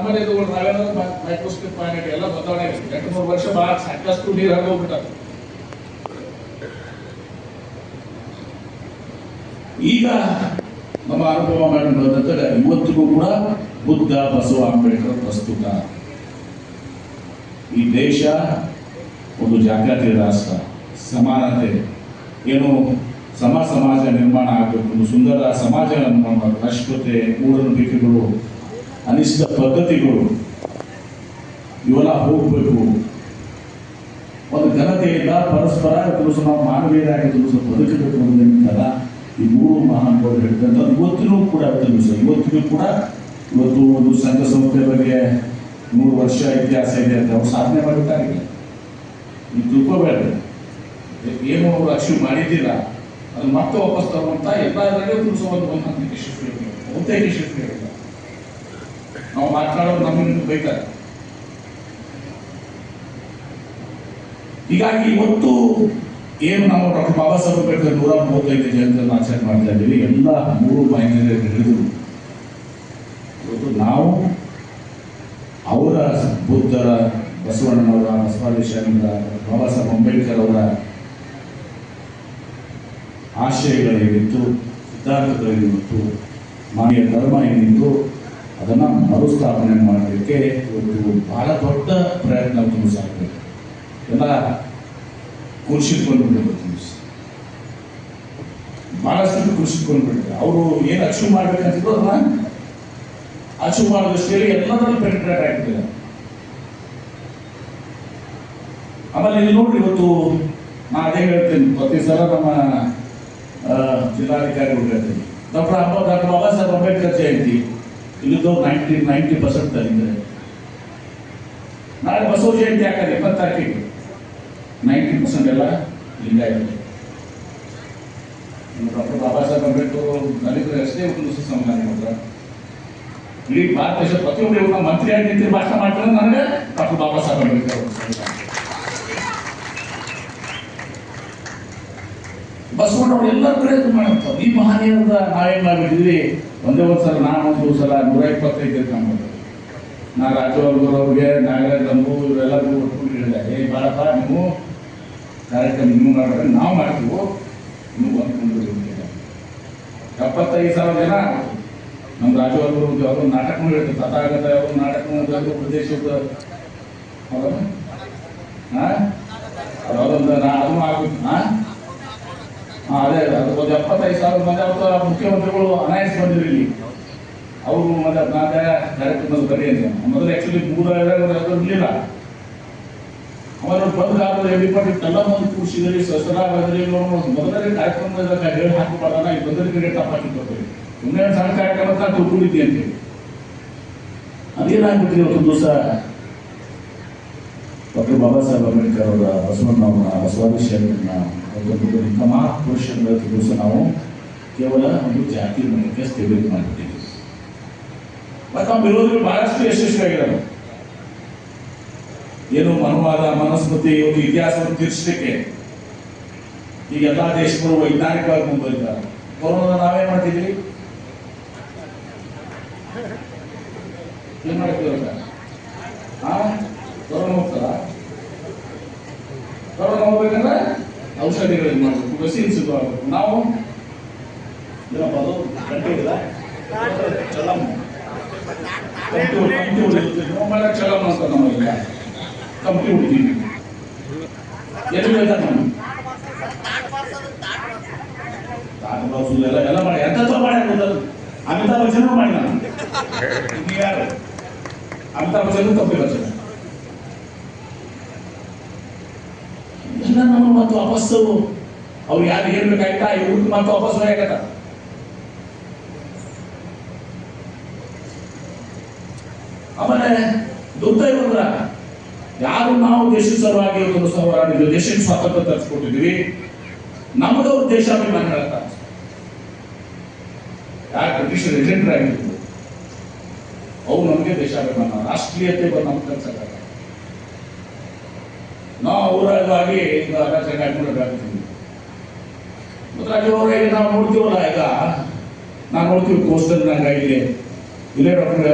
ನಮ್ಮಲ್ಲಿ ಇದು ನಾವೇನೋ ಮೈಕ್ರೋಸ್ಕೋಪ್ ಪಾಯಿಂಟ್ ಎಲ್ಲ ಬದಲಾವಣೆ ಆಗಿದೆ. 2-3 ವರ್ಷ ಭಾಳ ಸಾಕಷ್ಟು ನೀರು ಹರಿದೋಗ್ಬಿಟ್ಟಾರೆ. ಈಗ ನಮ್ಮ ಅನುಭವ ಮಾಡಿದಂತೆ ಇವತ್ತಿಗೂ ಕೂಡ ಬುದ್ಧ ಬಸವ ಅಂಬೇಡ್ಕರ್ ಪ್ರಸ್ತುತ. ಈ ದೇಶ ಒಂದು ಜಾತ್ಯತೀತ ರಾಷ್ಟ್ರ, ಸಮಾನತೆ ಏನು ಸಮಾಜ ನಿರ್ಮಾಣ ಆಗಬೇಕು, ಒಂದು ಸುಂದರ ಸಮಾಜ ನಿರ್ಮಾಣ ಮಾಡಬೇಕು. ಅಶ್ವತೆ, ಮೂಢನಂಬಿಕೆಗಳು, ಅನಿಷ್ಟ ಪದ್ಧತಿಗಳು ಇವೆಲ್ಲ ಹೋಗಬೇಕು. ಒಂದು ಘನತೆಯಿಂದ ಪರಸ್ಪರ ನಾವು ಮಾನವೀಯರಾಗಿ ಬದುಕಬೇಕು ಅನ್ನೋದಕ್ಕೆಲ್ಲ ಈ 3 ಮಹಾನುಭಾವರು ಹೇಳಿದಂತ ಇವತ್ತಿನೂ ಕೂಡ ಇವತ್ತಿಗೂ ಕೂಡ ಇವತ್ತು ಒಂದು ಸಂಘ ಸಂಸ್ಥೆ ಬಗ್ಗೆ 100 ವರ್ಷ ಇತಿಹಾಸ ಇದೆ ಅಂತ ಅವ್ರು ಸಾಧನೆ ಮಾಡಿದ್ದಾರೆ. ನೀವು ತಿಳ್ಕೋಬೇಡ್ರಿ, ಏನು ಅವರು ಅಚೀವ್ ಮಾಡಿದ್ದೀರ ಅದು ಮತ್ತೆ ವಾಪಸ್ ತರುವಂತ ಎಲ್ಲದರಲ್ಲೂ ತಿಳಿಸುವಂತ ಒಂದು ಹಂತಕ್ಕೆ ಶಿಫ್ಟ್ ಇರಬೇಕು, ಬಹುತೇಕ ಶಿಫ್ಟ್ ಇರಬೇಕು. ನಾವು ಮಾತನಾಡೋದು ನಮ್ಮನ್ನು ಬೈತಾರೆ. ಹೀಗಾಗಿ ಇವತ್ತು ಏನು ನಾವು ಡಾಕ್ಟರ್ ಬಾಬಾ ಸಾಹೇಬ್ ಅಂಬೇಡ್ಕರ್ 135 ಜಯಂತಿಯನ್ನು ಆಚರಣೆ ಮಾಡ್ತಾ ಇದ್ದೀವಿ. ಎಲ್ಲ 3 ಮಾನ್ಯರು ಹಿಡಿದು ಇವತ್ತು ನಾವು ಅವರ ಬುದ್ಧರ, ಬಸವಣ್ಣನವರ, ಬಸವಾದಿಶಾನಂದ, ಬಾಬಾ ಸಾಹೇಬ್ ಅಂಬೇಡ್ಕರ್ ಅವರ ಆಶಯಗಳೇನಿತ್ತು, ಸಿದ್ಧಾಂತಗಳೇನಿತ್ತು, ಮಾನವೀಯ ಧರ್ಮ ಏನಿತ್ತು ಅದನ್ನು ಮರುಸ್ಥಾಪನೆ ಮಾಡಲಿಕ್ಕೆ ಇವತ್ತು ಬಹಳ ದೊಡ್ಡ ಪ್ರಯತ್ನ ಸಾಗಬೇಕು. ಎಲ್ಲ ಕುರ್ಷಿಟ್ಕೊಂಡ್ಬಿಟ್ಟಿದ್ರು, ಬಹಳಷ್ಟು ಕುರ್ಷಿಟ್ಕೊಂಡ್ಬಿಟ್ಟಿದ್ರು. ಅವರು ಏನು ಅಚೀವ್ ಮಾಡ್ಬೇಕಂತಿದ್ರು ಅದನ್ನ ಅಚೀವ್ ಮಾಡೋದಷ್ಟೇ ಎಲ್ಲದರಲ್ಲೂ ಪೆನಿಟ್ರೇಟ್ ಆಗ್ತಿದೆ. ಆಮೇಲೆ ಇಲ್ಲಿ ನೋಡ್ರಿ, ಇವತ್ತು ನಾ ಅದೇ ಹೇಳ್ತೇನೆ, ಪ್ರತಿ ಸಲ ನಮ್ಮ ಜಿಲ್ಲಾಧಿಕಾರಿಗಳು ಹೇಳ್ತೀನಿ, ಡಾಕ್ಟರ್ ಬಾಬಾ ಸಾಹೇಬ್ ಅಂಬೇಡ್ಕರ್ ಜಯಂತಿ ಇಲ್ಲಿದ್ದು 90% ತಂದಿದ್ದಾರೆ. ನಾಳೆ ಬಸವ ಜಯಂತಿ ಹಾಕೋದು 20 ತಾರೀಕಿಗೆ 90% ಎಲ್ಲ ಲಿಂಗಾಯತ. ಡಾಕ್ಟರ್ ಬಾಬಾ ಸಾಹೇಬ್ ಅಂಬೇಡ್ಕರ್ ದಲಿತರ ಅಷ್ಟೇ ಒಂದು ಸಂವಿಧಾನ ಮಾಡ್ತಾರೆ. ಇಡೀ ಭಾರತ ದೇಶ ಪ್ರತಿಯೊಬ್ಬರು ಮಂತ್ರಿ ಆಗಿ ನಿಂತು ಭಾಷಣ ಮಾಡ್ತಾರೆ. ನನಗೆ ಡಾಕ್ಟರ್ ಬಾಬಾ ಸಾಹೇಬ್ ಅಂಬೇಡ್ಕರ್ ಬಸವಣ್ಣವ್ರು ಎಲ್ಲರ ಕಡೆ ಇದು ಮಾಡ್ತಾರೆ. ಈ ಮಹನೀಯರದ ನಾವೇನ್ ಮಾಡಿದ್ವಿ, ಒಂದೇ ಒಂದ್ಸಲ ನಾನೊಂದು ಸಲ 125 ಇರ್ಕೊಂಡು ನಾ ರಾಜವರ್ಗರ್ ಅವ್ರಿಗೆ, ನಾಗರಾಜ್ ನಮಗೂ ಇವರೆಲ್ಲರಿಗೂ ಒಟ್ಕೊಂಡು ಹೇಳಿದೆ, ಬಾಳಪ್ಪ ನೀವು ಕಾರ್ಯಕ್ರಮ ನೀವು ಮಾಡಿದ್ರೆ ನಾವು ಮಾಡ್ತೀವಿ, ನೀವು ಅಂದ್ಕೊಂಡು 75,000 ಜನ ನಮ್ಮ ರಾಜವರ್ಗರು ಅವರು ನಾಟಕ ಹೇಳಿದ್ರು. ತಥಾಗತ ಅವರು ನಾಟಕ ಪ್ರದೇಶದ ಅದೊಂದು ಅದನ್ನು ಆಗುತ್ತೆ. ಅದೇ ಅದು ಒಂದು 75,000 ಮಂದಿ ಅವತ್ತು ಮುಖ್ಯಮಂತ್ರಿಗಳು ಅನೌನ್ಸ್ ಬಂದಿದ್ರು ಇಲ್ಲಿ. ಅವರು ಮತ್ತೆ ಕಾರ್ಯಕ್ರಮದ ಬರೀ ಅಂತ ಮೊದಲು ಆಕ್ಚುಲಿ 3 ಇರಲಿಲ್ಲ. ಅವರು ಬಂದು ಎಲ್ಲ ಮುಂದೆ ಕೂಡಿಸಿದ್ರಿ, ಸಸರ ಬಂದ್ರಿ, ಮೊದಲನೇ ಕಾರ್ಯಕ್ರಮ ಹೇಳಿ ಹಾಕಬಾರ್ದ, ಈ ಬಂದರಿಗೆ ತಪ್ಪಾಕಿರ್ತೀವಿ. ಸುಮ್ಮನೆ ಸಣ್ಣ ಕಾರ್ಯಕ್ರಮ ತಿಳ್ಕೊಂಡಿದ್ದಿ ಅಂತೇಳಿ ಅದೇನಾಗ್ಬಿಟ್ರಿ. ಇವತ್ತು ದಿವಸ ಡಾಕ್ಟರ್ ಬಾಬಾ ಸಾಹೇಬ್ ಅಂಬೇಡ್ಕರ್ ಅವರ, ಬಸವಣ್ಣವರ, ಬಸವಾದಿಶಾನಂದನ ಮಹಾಪುರುಷರ ದಿವಸ ನಾವು ಕೇವಲ ಒಂದು ಜಾತಿ ಮತಕ್ಕೆ ಸ್ಥಿರತೆ ಮಾಡಿಬಿಟ್ಟಿದ್ದೀವಿ. ಮತ್ತು ನಮ್ಮ ವಿರೋಧಿಗಳು ಬಹಳಷ್ಟು ಯಶಸ್ವಿಯಾಗಿದ್ದಾರೆ. ಏನು ಮನುವಾದ, ಮನುಸ್ಮೃತಿ, ಒಂದು ಇತಿಹಾಸವನ್ನು ತೀರಿಸಲಿಕ್ಕೆ ಈಗ ಎಲ್ಲಾ ದೇಶಗಳು ವೈಜ್ಞಾನಿಕವಾಗಿ ಮುಂದುವರಿತಾರೆ. ಕೊರೋನಾ ನಾವೇನ್ ಮಾಡ್ತಿದ್ವಿ, ಏನ್ ಮಾಡ್ತೀವಿ ಕೊರೋನಾ ಹೋಗ್ತಾರ. ಕೊರೋನಾ ಹೋಗ್ಬೇಕಂದ್ರೆ ಔಷಧಿಗಳು ಮಾಡಬೇಕು, ವೆಸಿನ್ಸ್ ಆಗಬೇಕು. ನಾವು ಚಲಂ ಚಲಂ ಅಂತ ನಮ್ಮಲ್ಲ ಕಂಪ್ನಿ ಹುಡ್ತೀವಿ. ಎಲ್ಲಿ ಹೇಳ್ತಾರೆ ನಾವು ಎಲ್ಲ ಮಾಡಿ ಎಂತ ಮಾಡಿ ಅಮಿತಾಬ್ ಬಚ್ಚನ್ ಮಾಡಿ. ನಾನು ಯಾರು ಅಮಿತಾಬ್ ಬಚ್ಚನ್ ಕಂಪ್ನಿ ಬಚ್ಚನ್ ಎಲ್ಲ ನಮ್ಮ ಮತ್ತು ವಾಪಸ್ಸು ಅವ್ರು ಯಾರು ಏನ್ ಬೇಕಾಯ್ತಾ ಇವ್ರಿಗೆ ಮತ್ತೆ ವಾಪಸ್ ಹೋಗತ್ತ. ಆಮೇಲೆ ದುರ್ದೈವ ಯಾರು ನಾವು ದೇಶದ ಸಲುವಾಗಿ ಹೋರಾಡಿದ್ವಿ, ದೇಶಕ್ಕೆ ಸ್ವಾತಂತ್ರ್ಯ ತರಿಸ್ಕೊಟ್ಟಿದ್ವಿ, ನಮ್ಮದವ್ರು ದೇಶಾಭಿಮಾನ ಹೇಳ್ತಾರೆ. ಯಾರು ಬ್ರಿಟಿಷರ್ ಏಜೆಂಟರಾಗಿದ್ರು ಅವ್ರು ನಮಗೆ ದೇಶಾಭಿಮಾನ, ರಾಷ್ಟ್ರೀಯತೆ ಬಂದು ನಮ್ಗೆ ಕಲ್ಸಕ್ಕಾಗ ನಾವು ಅವರಾಗಿ ಚೆನ್ನಾಗಿ ಮತ್ತೆ ಅವರಿಗೆ ನಾವು ನೋಡ್ತೀವಲ್ಲ. ಈಗ ನಾವು ನೋಡ್ತೀವಿ ಪೋಸ್ಟರ್ನಾಗ ಇಲ್ಲೇ ಡಾಕ್ಟರ್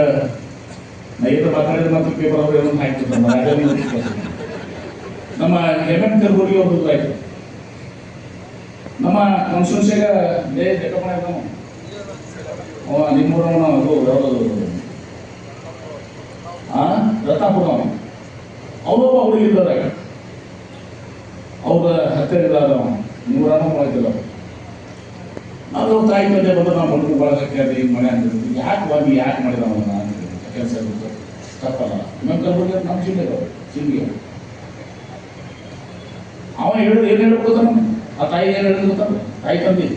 ನೈಟ್ ಮಾತಾಡಿದ್ರೆ ಮತ್ತೆ ಪೇಪರ್ ಅವರು ಏನೋ ಹಾಕ್ತಿರ್ತಾರೆ. ನಮ್ಮ ಎಂ ಕರ್ಗೋಡಿ ಅವ್ರದ್ದು ಆಯ್ತು. ನಮ್ಮ ಕಾನ್ಸ್ಟಿಟ್ಯೂನ್ಸಿಯಾಗ ನಿಮ್ಮೂರವನ ಅದು ಯಾವುದು ರತ್ನಾಪುರ ಅವರೊಬ್ಬ ಹುಡುಗಿದ್ದಾರೆ. ಅವ್ರ ಹತ್ತಿರ ನೂರಾನು ಮಾಡ್ತಿಲ್ಲ. ನಾವು ತಾಯಿ ತಂದೆ ಬಂದು ನಾವು ಹುಡುಗ ಬಳಗಕ್ಕೆ ಅದು ಹಿಂಗೆ ಮನೆ ಅಂತಿದ್ವಿ. ಯಾಕೆ ಬಂದು ಯಾಕೆ ಮಾಡಿದ ಅವನ್ನ ಕೆಲಸ ಇರುತ್ತೆ ತಪ್ಪಲ್ಲ. ಇನ್ನೊಂದು ಕರ್ಬೋದು ನಮ್ಮ ಜಿಲ್ಲೆ ಅವ ಹೇಳೋದು ಏನು ಹೇಳ್ಬೋದ ಆ ತಾಯಿ ಏನು ಹೇಳಿದ್ರು ಗೊತ್ತಾಗ ತಾಯಿ ತಂದೆ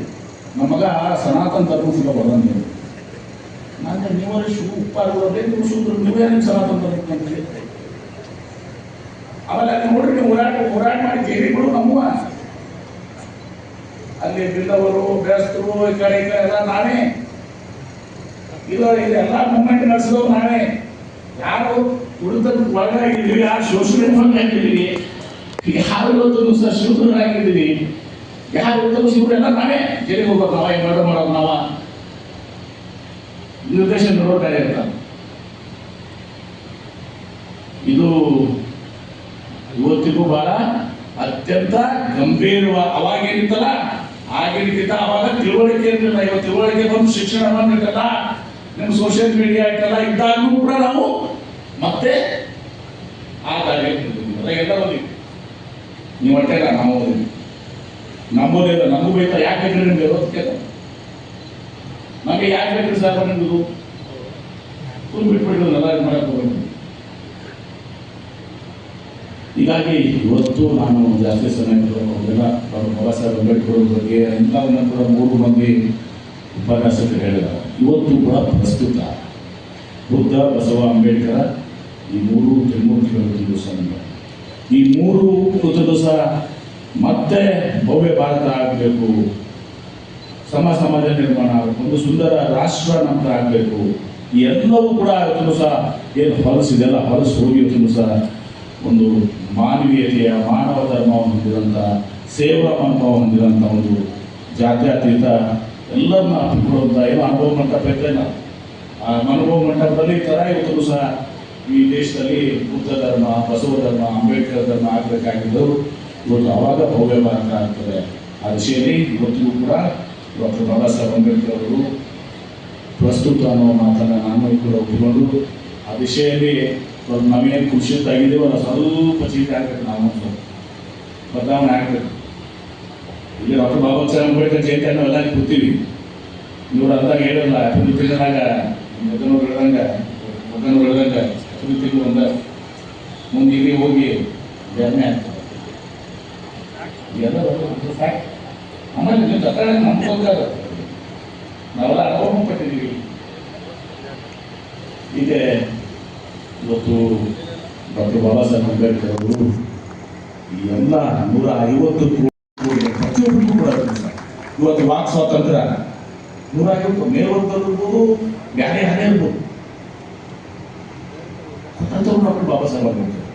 ನಮ್ಮ ಮಗ ಸನಾತನ ಧರ್ಮ ಸುಲ ಬರೋದು. ನಾನು ನೀವಷ್ಟು ಉಪ್ಪಾರ್ಬೋದೇ ನೀವು ಶೂದ್ರ ನೀವೇನು ಸನಾತನ ಧರ್ಮ ಅಂತೀರಿ. ಆಮೇಲೆ ಅಲ್ಲಿ ನೋಡ್ರಿ ನೀವು ಹೋರಾಟ ಮಾಡಿ ಜೈಲಿಗಳು ನಮ್ಮವ ಅಲ್ಲಿ ಬಿದ್ದವರು ಬೇಸ್ತರು ಈ ಕಡೆ ಎಲ್ಲ ನಾವೇ. ಇದೆಲ್ಲ ಮೂಮೆಂಟ್ ನಡೆಸಿದವು ನಾವೇ. ಯಾರು ಉಳಿದ ಒಳಗಾಗಿದ್ದೀವಿ, ಯಾರು ಶೋಷಣೆ ಆಗಿದ್ದೀವಿ, ಯಾರು ಇವತ್ತು ಸಹ ಶೂದ್ರರಾಗಿದ್ದೀವಿ, ಯಾರು ಉಳಿದ ಇವರೆಲ್ಲ ನಾವೇ ಜೈಲಿಗೆ ಹೋಗ್ಬೇಕು. ನಾವ ಈ ಮರ್ಡರ್ ಮಾಡೋದು ನಾವ ನಿರ್ದೇಶನ ನೋಡ್ತಾರೆ ಇರ್ತಾರೆ. ಇದು ಇವತ್ತಿಗೂ ಬಹಳ ಅತ್ಯಂತ ಗಂಭೀರವಾದ ಅವಾಗೇನಿತ್ತಲ್ಲ ಆಗಿನಕ್ಕಿಂತ ಅವಾಗ ತಿಳುವಳಿಕೆ ಇರಲಿಲ್ಲ. ಇವತ್ತು ತಿಳುವಳಿಕೆ ಬಂದು ಶಿಕ್ಷಣ ಬಂದಿರಲ್ಲ, ನಿಮ್ಮ ಸೋಷಿಯಲ್ ಮೀಡಿಯಾ ಇಟ್ಟಲ್ಲ ಇದ್ದಾಗೂ ಕೂಡ ನಾವು ಮತ್ತೆ ಆ ದಾರಿ ಎಲ್ಲ ಓದಿವಿ. ನೀವು ಹೊಟ್ಟೆಲ್ಲ ನಾವು ಓದಿದ್ವಿ, ನಂಬೋದಿಲ್ಲ. ನಮಗೂ ಬೇಕಾ ಯಾಕೆ ಬೇಕ್ರಿ ನಿಮ್ಗೆ ಓದ್ಕೆ ನಮಗೆ ಯಾಕೆ ಬೇಕ್ರಿ ಸರ್ ನಿಮ್ದು ತುಂಬ ಬಿಟ್ಬಿಟ್ಟಿಲ್ಲ ಎಲ್ಲ ಮಾಡಕ್ಕೆ ಹೋಗ್ಬೇಕು. ಹೀಗಾಗಿ ಇವತ್ತು ನಾನು ಜಾಸ್ತಿ ಸಮಯ ಹೋಗಿಲ್ಲ. ಬಾಬಾ ಸಾಹೇಬ್ ಅಂಬೇಡ್ಕರ್ ಬಗ್ಗೆ ಇಂಥವನ್ನ ಕೂಡ 3 ಮಂದಿ ಉಪನ್ಯಾಸಕರು ಹೇಳಿದ್ದಾರೆ. ಇವತ್ತು ಕೂಡ ಪ್ರಸ್ತುತ ಬುದ್ಧ, ಬಸವ, ಅಂಬೇಡ್ಕರ್ ಈ 3 ತ್ರಿಮೂರ್ತಿಗಳು ದಿವಸ ಈ 3 ದಿವಸ ಮತ್ತೆ ಭವ್ಯ ಭಾರತ ಆಗಬೇಕು, ಸಮಾಜ ನಿರ್ಮಾಣ ಆಗಬೇಕು, ಒಂದು ಸುಂದರ ರಾಷ್ಟ್ರ ನಮ್ದು ಆಗಬೇಕು. ಈ ಎಲ್ಲವೂ ಕೂಡ ಇವತ್ತು ಸಹ ಏನು ಹೊಲಸಿದೆಲ್ಲ ಹೊಲಸು ಹೋಗಿ ಇವತ್ತು ಸಹ ಒಂದು ಮಾನವೀಯತೆಯ ಮಾನವ ಧರ್ಮವನ್ನು ಹೊಂದಿದಂಥ ಸೇವಾ ಮನೋಭಾವ ಹೊಂದಿದಂಥ ಒಂದು ಜಾತ್ಯತೀತ ಎಲ್ಲರನ್ನ ಹಮ್ಮಿಕೊಳ್ಳುವಂಥ ಏನೋ ಅನುಭವ ಮಂಟಪ ಇಲ್ಲ. ಆ ಅನುಭವ ಮಂಟಪದಲ್ಲಿ ಈ ಥರ ಇವತ್ತು ಸಹ ಈ ದೇಶದಲ್ಲಿ ಬುದ್ಧ ಧರ್ಮ, ಬಸವ ಧರ್ಮ, ಅಂಬೇಡ್ಕರ್ ಧರ್ಮ ಆಗಬೇಕಾಗಿದ್ದರು. ಇವತ್ತು ಆವಾಗ ಭವ್ಯ ಭಾರತ ಆಗ್ತದೆ. ಆ ದಿಶೆಯಲ್ಲಿ ಇವತ್ತಿಗೂ ಕೂಡ ಡಾಕ್ಟರ್ ಬಾಬಾ ಸಾಹೇಬ್ ಅಂಬೇಡ್ಕರ್ ಅವರು ಪ್ರಸ್ತುತ ಅನ್ನೋ ಮಾತನ್ನು ನಾನು ಕೂಡ ಒಪ್ಪಿಕೊಂಡು ಆ ದಿಶೆಯಲ್ಲಿ ನಾವೇನು ಖುಷಿಯಾಗಿದ್ದೀವೋ ನಾವು ಸ್ವಲ್ಪ ಚೀಟಿ ಆಗ್ಬೇಕು, ನಾವು ಬದಲಾವಣೆ ಆಗ್ಬೇಕು. ಇಲ್ಲಿ ಡಾಕ್ಟರ್ ಬಾಬಾ ಸಾಹೇಬ್ ಅಂಬೇಡ್ಕರ್ ಜಯಂತಿ ಅನ್ನೋ ಎಲ್ಲ ಕೂತೀವಿ. ಇವ್ರು ಅಂದಾಗ ಹೇಳಿರಲ್ಲ ಅಭಿವೃದ್ಧಿ ತಿಂಗಳಾಗ ಮಗನವ್ರು ಹೇಳ್ದಂಗೆ ಅಭಿವೃದ್ಧಿ ಅಂದ ಮುಂದೆ ಇಲ್ಲಿ ಹೋಗಿ ಬೇರೆ ಆಗ್ತದೆ. ಎಲ್ಲ ಆಮೇಲೆ ನೀವು ಜೊತೆ ನಂಬ್ಕೋತಾರ ನಾವೆಲ್ಲ ಅನುಭವ ಪಟ್ಟಿದ್ದೀವಿ. ಹೀಗೆ ಇವತ್ತು ಡಾಕ್ಟರ್ ಬಾಬಾ ಸಾಹೇಬ್ ಅಂಬೇಡ್ಕರ್ ಅವರು ಈ ಎಲ್ಲ 150 ಪ್ರತಿಯೊಬ್ಬರಿಗೂ ಕೂಡ ಇವತ್ತು ವಾಕ್ ಸ್ವಾತಂತ್ರ್ಯ 150 ಮೇಲ್ವರ್ಗದಲ್ಲಿರ್ಬೋದು, ಬ್ಯಾರೆ ಹಾಗೆ ಇರ್ಬೋದು. ಸ್ವತಂತ್ರರು ಡಾಕ್ಟರ್ ಬಾಬಾ ಸಾಹೇಬ್ ಅಂಬೇಡ್ಕರ್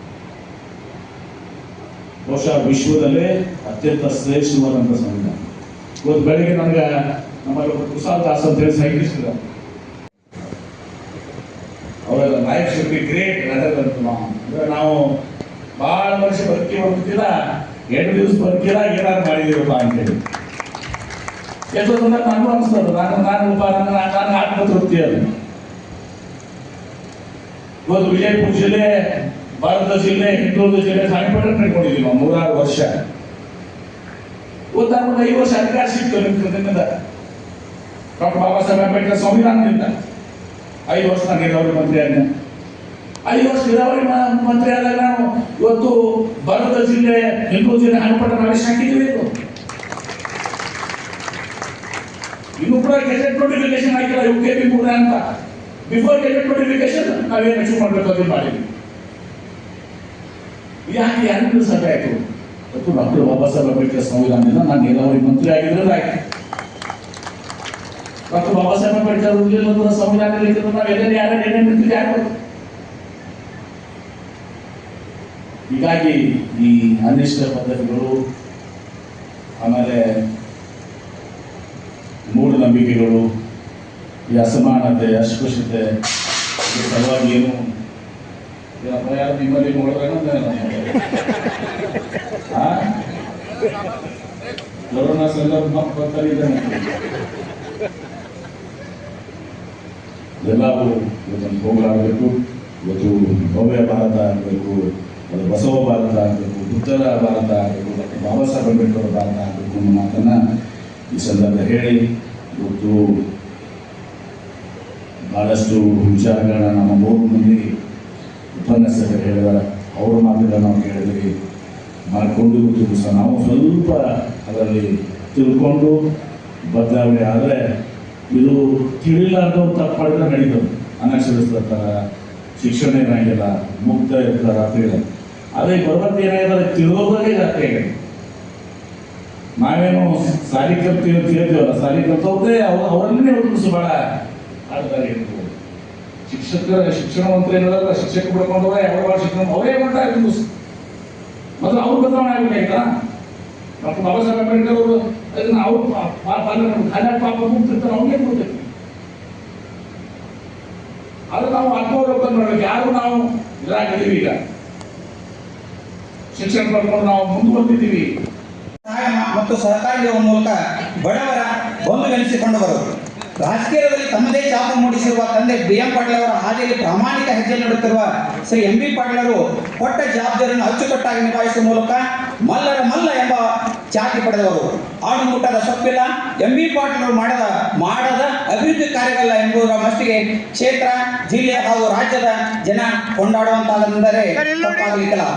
ಬಹುಶಃ ವಿಶ್ವದಲ್ಲೇ ಅತ್ಯಂತ ಶ್ರೇಷ್ಠವಾದಂಥ ಸಂವಿಧಾನ. ಇವತ್ತು ಬೆಳಗ್ಗೆ ನನಗೆ ನಮ್ಮಲ್ಲಿ ಕುಸಾಲ್ ದಾಸ್ ಅಂತ ಹೇಳಿ ಸೈಂಟಿಸ್ಟ್ ಇದ್ದಾರೆ. ಅವರ life should be great rather ಅಂತ ನಾವು ಭಾಳ ವರ್ಷ ಬರ್ತೀವಲ್ಲ, 2 ದಿವಸ ಬರ್ಕಿಲ್ಲ ಏನಾದ್ರು ಮಾಡಿದೀವಪ್ಪ ಅಂತೇಳಿ ಎಷ್ಟೋ ಜನ ನನಗೂ ಅನಿಸ್ತದೆ. ನಾನು ಆತ್ಮ ತೃಪ್ತಿ ಅದು. ಇವತ್ತು ವಿಜಯಪುರ ಜಿಲ್ಲೆ, ಭಾರತ ಜಿಲ್ಲೆ, ಹಿಂದುಳಿದ ಜಿಲ್ಲೆ ಸಣ್ಣಪಟ್ಟಣ ನಡ್ಕೊಂಡಿದ್ದೀವಿ ನಾವು 106 ವರ್ಷ. ಇವತ್ತು 5 ವರ್ಷ ಅಧಿಕಾರ ಸಿಕ್ತು ನಿಮ್ಮಿಂದ. ಡಾಕ್ಟರ್ ಬಾಬಾ ಸಾಹೇಬ್ ಅಂಬೇಡ್ಕರ್ ಸಂವಿಧಾನದಿಂದ 5 ವರ್ಷ ನಾನು ನೀರಾವರಿ ಮಂತ್ರಿ ಆದ. 5 ವರ್ಷ ನೀರಾವರಿ ಮಂತ್ರಿ ಆದಾಗ ನಾವು ಇವತ್ತು ಭಾರತ ಜಿಲ್ಲೆ, ಹಿಂದುಳಿದ ಜಿಲ್ಲೆ ಸಣ್ಣಪಟ್ಟಣ ಮಾಡಿ ಹಾಕಿದ್ದೀವಿ. ಇನ್ನೂ ಕೂಡ ಗೆಜೆಟ್ ನೋಟಿಫಿಕೇಶನ್ ಹಾಕಿಲ್ಲ UKP ಕೂಡ ಅಂತ. ಬಿಫೋರ್ ಗೆಜೆಟ್ ನೋಟಿಫಿಕೇಶನ್ ನಾವೇನು ಅಚೀವ್ ಮಾಡಬೇಕು ಅದನ್ನು ಮಾಡಿದ್ವಿ. ಯಾಕೆ ಯಾರಿಗೂ ಸಾಧ್ಯ ಆಯಿತು? ಇವತ್ತು ಡಾಕ್ಟರ್ ಬಾಬಾ ಸಾಹೇಬ್ ಅಂಬೇಡ್ಕರ್ ಸಂವಿಧಾನದಿಂದ ನಾನು ನೀರಾವರಿ ಮಂತ್ರಿ ಆಗಿದ್ರೆ ಆಯ್ತು. ಡಾಕ್ಟರ್ ಬಾಬಾ ಸಾಹೇಬ್ ಅಂಬೇಡ್ಕರ್ ಸಂವಿಧಾನ ನಾವೆಲ್ಲ ಏನೇನು ನಿಂತಿದ್ದೆ ಆಗ್ಬೋದು. ಹೀಗಾಗಿ ಈ ಅನಿಷ್ಟ ಪದ್ಧತಿಗಳು, ಆಮೇಲೆ ಮೂಢನಂಬಿಕೆಗಳು, ಈ ಅಸಮಾನತೆ, ಅಸ್ಪೃಶ್ಯತೆ ಸಲುವಾಗಿ ಏನು ಯಾರು ನಿಮ್ಮಲ್ಲಿ ನೋಡ್ರೇನೋ ಕೊರೋನಾ ಸಂದರ್ಭ ಮತ್ತೆ ಬರ್ತಾರೆ ಎಲ್ಲರೂ ಇವತ್ತೊಂದು ಹೋಗಲಾಗಬೇಕು. ಇವತ್ತು ಭವ್ಯ ಭಾರತ ಆಗಬೇಕು, ಅದು ಬಸವ ಭಾರತ ಆಗಬೇಕು, ಬುದ್ಧರ ಭಾರತ ಆಗಬೇಕು, ಡಾಕ್ಟರ್ ಬಾಬಾ ಸಾಹೇಬ್ ಅಂಬೇಡ್ಕರ್ ಭಾರತ ಆಗಬೇಕು ಅನ್ನೋ ಮಾತನ್ನು ಈ ಸಂದರ್ಭ ಹೇಳಿ, ಇವತ್ತು ಭಾಳಷ್ಟು ವಿಚಾರಗಳನ್ನ ನಮ್ಮ 3 ಮಂದಿ ಉಪನ್ಯಾಸಕರು ಹೇಳಿದ್ದಾರೆ. ಅವರ ಮಾತುಗಳನ್ನು ನಾವು ಕೇಳಿದ್ವಿ, ಮಾಡಿಕೊಂಡು ಇವತ್ತು ಸಹ ನಾವು ಸ್ವಲ್ಪ ಅದರಲ್ಲಿ ತಿಳ್ಕೊಂಡು ಬದಲಾವಣೆ ಆದರೆ ಇದು ತಿಳಿಲಾರ್ದವ್ರು ತಪ್ಪು ಮಾಡಿದ್ರೆ ನಡೀತದೆ. ಅನಕ್ಷರಸ್ತರ ಶಿಕ್ಷಣ ಏನಾಗಿಲ್ಲ, ಮುಕ್ತ ಇರ್ತಾರೆ ಅಂತ ಅದೇ ಬರುವಂತ ಏನಾಗಿದೆ ತಿಳಿದೋದಾಗೆ ಜಾಸ್ತಿ ಆಗಿದೆ. ನಾವೇನು ಸಾಲಿ ಕಲ್ತೀವಿ ಅಂತ ಹೇಳ್ತೀವಲ್ಲ, ಸಾಲಿ ಕಲ್ತವ್ರೆ ಅವರನ್ನೇ ಹೊರತು ಭಾಳ ಆಡ್ತಾರೆ. ಶಿಕ್ಷಣ ಮಂತ್ರಿ ಏನಲ್ಲ, ಶಿಕ್ಷಕ ಬಿಡ್ಕೊಂಡವ್ರೆ ಯಾವ ಭಾಳ ಶಿಕ್ಷಣ ಅವರೇ ಮಾಡ್ತಾರೆ. ಮೊದಲು ಅವ್ರು ಬದಲಾವಣೆ ಆಗಬೇಕಾಯ್ತಾ? ಡಾಕ್ಟರ್ ಬಾಬಾ ಸಾಹೇಬ್ ಅಂಬೇಡ್ಕರ್ ಅವರು ಅದನ್ನ ಅವ್ರು ಪಾಪ ಮುಗ್ತಿರ್ತಾರೆ, ಅವ್ರಿಗೆ ಕೊಡ್ಬೇಕು. ಅದು ನಾವು ಆತ್ಮಾವಲೋಕನ ಮಾಡಬೇಕು. ಯಾರು ನಾವು ಇದಾಗಿದ್ದೀವಿ, ಈಗ ಶಿಕ್ಷಣ ಪಡ್ಕೊಂಡು ನಾವು ಮುಂದುವರೆದಿದ್ದೀವಿ ಮತ್ತು ಸಹಕಾರಿ ನೀಡುವ ಮೂಲಕ ಬಡವರ ಬಂಧುವೆನಿಸಿಕೊಂಡವರು ರಾಜಕೀಯದಲ್ಲಿ ತಮ್ಮದೇ ಛಾಪು ಮೂಡಿಸಿರುವ ತಂದೆ BM ಪಾಟೀಲ್ ಅವರ ಹಾದಿಯಲ್ಲಿ ಪ್ರಾಮಾಣಿಕ ಹೆಜ್ಜೆ ನೀಡುತ್ತಿರುವ ಶ್ರೀ MB ಪಾಟೀಲ್ ಅವರು ಕೊಟ್ಟ ಜವಾಬ್ದಾರಿಯನ್ನು ಅಚ್ಚುಕಟ್ಟಾಗಿ ನಿಭಾಯಿಸುವ ಮೂಲಕ ಮಲ್ಲರ ಮಲ್ಲ ಎಂಬ ಖ್ಯಾತಿ ಪಡೆದವರು. ಆಡುಮುಟ್ಟದ ಸೊಪ್ಪಿಲ್ಲ, MB ಪಾಟೀಲ್ ಅವರು ಮಾಡದ ಅಭಿವೃದ್ಧಿ ಕಾರ್ಯಗಲ್ಲ ಎಂಬುದರ ಮಟ್ಟಿಗೆ ಕ್ಷೇತ್ರ, ಜಿಲ್ಲೆ ಹಾಗೂ ರಾಜ್ಯದ ಜನ ಕೊಂಡಾಡುವಂತಾಗಲೆಂದರೆ ತಪ್ಪಾಗಲಿಕ್ಕಿಲ್ಲ.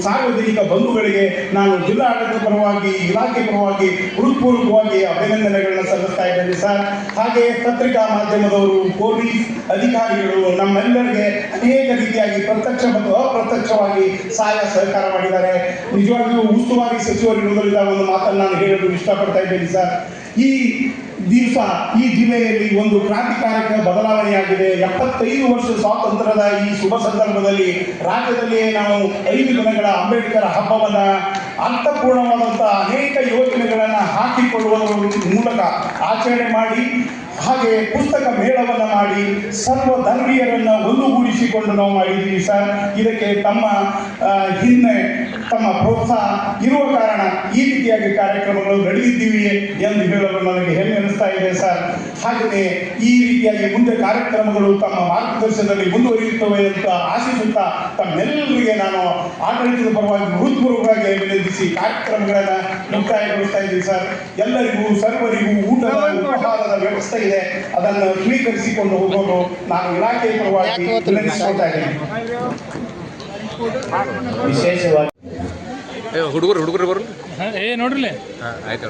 ಸಾರ್ವಜನಿಕ ಬಂಧುಗಳಿಗೆ ನಾನು ಜಿಲ್ಲಾಡಳಿತ ಪರವಾಗಿ, ಇಲಾಖೆ ಪರವಾಗಿ ಹೃತ್ಪೂರ್ವಕವಾಗಿ ಅಭಿನಂದನೆಗಳನ್ನ ಸಲ್ಲಿಸ್ತಾ ಇದ್ದೇನೆ ಸರ್. ಹಾಗೆ ಪತ್ರಿಕಾ ಮಾಧ್ಯಮದವರು, ಪೊಲೀಸ್ ಅಧಿಕಾರಿಗಳು ನಮ್ಮೆಲ್ಲರಿಗೆ ಅನೇಕ ರೀತಿಯಾಗಿ ಪ್ರತ್ಯಕ್ಷ ಮತ್ತು ಅಪ್ರತ್ಯಕ್ಷವಾಗಿ ಸಹಾಯ ಸಹಕಾರ ಮಾಡಿದ್ದಾರೆ. ನಿಜವಾಗಿಯೂ ಉಸ್ತುವಾರಿ ಸಚಿವರಿರುವುದರಿಂದ ಒಂದು ಮಾತನ್ನು ನಾನು ಹೇಳಲು ಇಷ್ಟಪಡ್ತಾ ಇದ್ದೇನೆ ಸರ್. ಈ ದಿವಸ ಈ ಜಿಲ್ಲೆಯಲ್ಲಿ ಒಂದು ಕ್ರಾಂತಿಕಾರಕ ಬದಲಾವಣೆಯಾಗಿದೆ. 75 ವರ್ಷ ಸ್ವಾತಂತ್ರ್ಯದ ಈ ಶುಭ ಸಂದರ್ಭದಲ್ಲಿ ರಾಜ್ಯದಲ್ಲಿಯೇ ನಾವು 5 ದಿನಗಳ ಅಂಬೇಡ್ಕರ್ ಹಬ್ಬವನ್ನು ಅರ್ಥಪೂರ್ಣವಾದಂತಹ ಅನೇಕ ಯೋಜನೆಗಳನ್ನು ಹಾಕಿಕೊಳ್ಳುವುದರ ಮೂಲಕ ಆಚರಣೆ ಮಾಡಿ, ಹಾಗೆ ಪುಸ್ತಕ ಮೇಳವನ್ನು ಮಾಡಿ ಸರ್ವ ಧರ್ಮೀಯರನ್ನು ಒಂದುಗೂಡಿಸಿಕೊಂಡು ನಾವು ಮಾಡಿದ್ದೀವಿ ಸರ್. ಇದಕ್ಕೆ ತಮ್ಮ ಪ್ರೋತ್ಸಾಹ ಇರುವ ಕಾರಣ ಈ ರೀತಿಯಾಗಿ ಕಾರ್ಯಕ್ರಮಗಳು ನಡೆದಿದ್ದೀವಿ ಎಂದು ಹೇಳಲು ನನಗೆ ಹೆಮ್ಮೆ ಅನಿಸ್ತಾ ಇದೆ ಸರ್. ಹಾಗೆಯೇ ಈ ರೀತಿಯಾಗಿ ಮುಂದೆ ಕಾರ್ಯಕ್ರಮಗಳು ತಮ್ಮ ಮಾರ್ಗದರ್ಶನದಲ್ಲಿ ಮುಂದುವರಿಯುತ್ತವೆ ಅಂತ ಆಶಿಸುತ್ತಾ ತಮ್ಮೆಲ್ಲರಿಗೆ ನಾನು ಆಡಳಿತದ ಪರವಾಗಿ ಹೃತ್ಪೂರ್ವಕವಾಗಿ ಅಭಿನಂದಿಸಿ ಕಾರ್ಯಕ್ರಮಗಳನ್ನು ಮುಕ್ತಾಯಗೊಳಿಸ್ತಾ ಇದ್ದೀವಿ ಸರ್. ಎಲ್ಲರಿಗೂ ಸರ್ವರಿಗೂ ಊಟದ ಉಪಹಾರದ ವ್ಯವಸ್ಥೆ ಇದೆ, ಅದನ್ನು ಸ್ವೀಕರಿಸಿಕೊಂಡು ಹೋಗೋದು ನಾನು ಇಲಾಖೆಯ ಪರವಾಗಿ ವಿನಂತಿಸ್ತಾ ಇದ್ದೇನೆ. ವಿಶೇಷವಾಗಿ ಹುಡುಗರು ಬರಲಿ ನೋಡ್ರಿ ಆಯ್ತು.